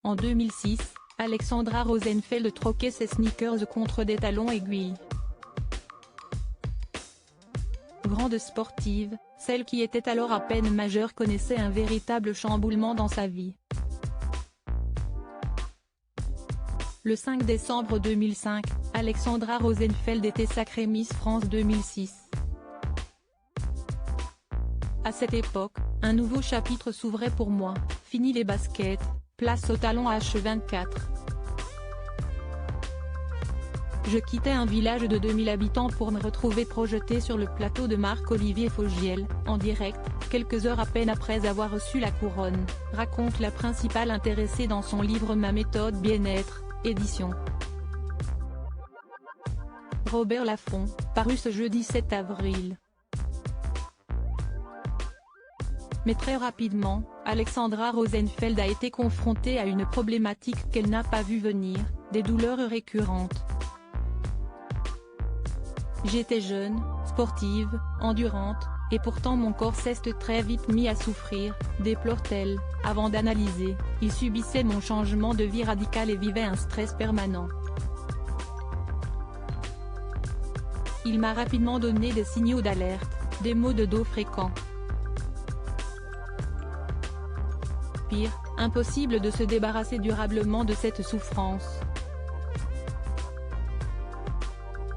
En 2006, Alexandra Rosenfeld troquait ses sneakers contre des talons aiguilles. Grande sportive, celle qui était alors à peine majeure connaissait un véritable chamboulement dans sa vie. Le 5 décembre 2005, Alexandra Rosenfeld était sacrée Miss France 2006. À cette époque, un nouveau chapitre s'ouvrait pour moi, fini les baskets, place au talon H24. Je quittais un village de 2000 habitants pour me retrouver projetée sur le plateau de Marc-Olivier Fogiel, en direct, quelques heures à peine après avoir reçu la couronne, raconte la principale intéressée dans son livre Ma méthode bien-être, édition Robert Laffont, paru ce jeudi 7 avril. Mais très rapidement, Alexandra Rosenfeld a été confrontée à une problématique qu'elle n'a pas vue venir, des douleurs récurrentes. J'étais jeune, sportive, endurante, et pourtant mon corps s'est très vite mis à souffrir, déplore-t-elle, avant d'analyser, il subissait mon changement de vie radical et vivait un stress permanent. Il m'a rapidement donné des signaux d'alerte, des maux de dos fréquents. Pire, impossible de se débarrasser durablement de cette souffrance.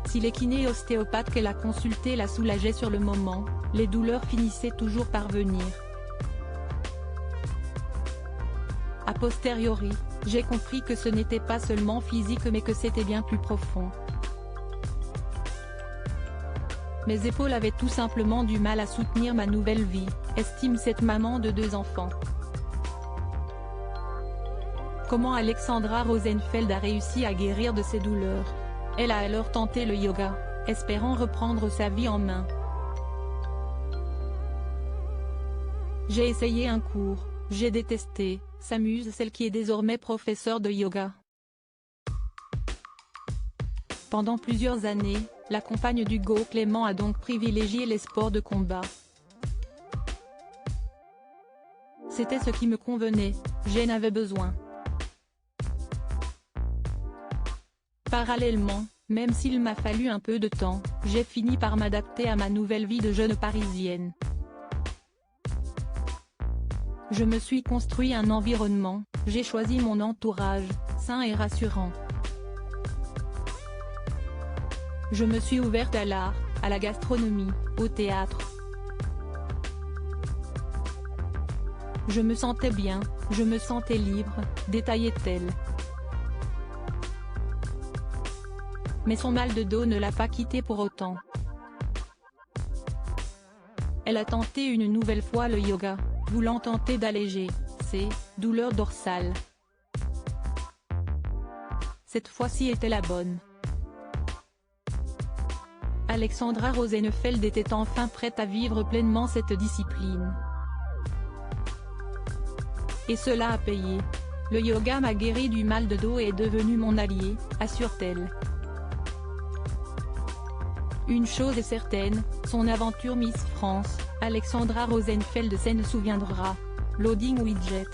Si les kinés ostéopathes qu'elle a consultés la soulageaient sur le moment, les douleurs finissaient toujours par venir. A posteriori, j'ai compris que ce n'était pas seulement physique mais que c'était bien plus profond. Mes épaules avaient tout simplement du mal à soutenir ma nouvelle vie, estime cette maman de 2 enfants. Comment Alexandra Rosenfeld a réussi à guérir de ses douleurs? Elle a alors tenté le yoga, espérant reprendre sa vie en main. J'ai essayé un cours, j'ai détesté, s'amuse celle qui est désormais professeure de yoga. Pendant plusieurs années, la compagne d'Hugo Clément a donc privilégié les sports de combat. C'était ce qui me convenait, j'en avais besoin. Parallèlement, même s'il m'a fallu un peu de temps, j'ai fini par m'adapter à ma nouvelle vie de jeune parisienne. Je me suis construit un environnement, j'ai choisi mon entourage, sain et rassurant. Je me suis ouverte à l'art, à la gastronomie, au théâtre. Je me sentais bien, je me sentais libre, détaillait-elle. Mais son mal de dos ne l'a pas quittée pour autant. Elle a tenté une nouvelle fois le yoga, voulant tenter d'alléger ses douleurs dorsales. Cette fois-ci était la bonne. Alexandra Rosenfeld était enfin prête à vivre pleinement cette discipline. Et cela a payé. Le yoga m'a guéri du mal de dos et est devenu mon allié, assure-t-elle. Une chose est certaine, son aventure Miss France, Alexandra Rosenfeld s'en souviendra. Loading Widget.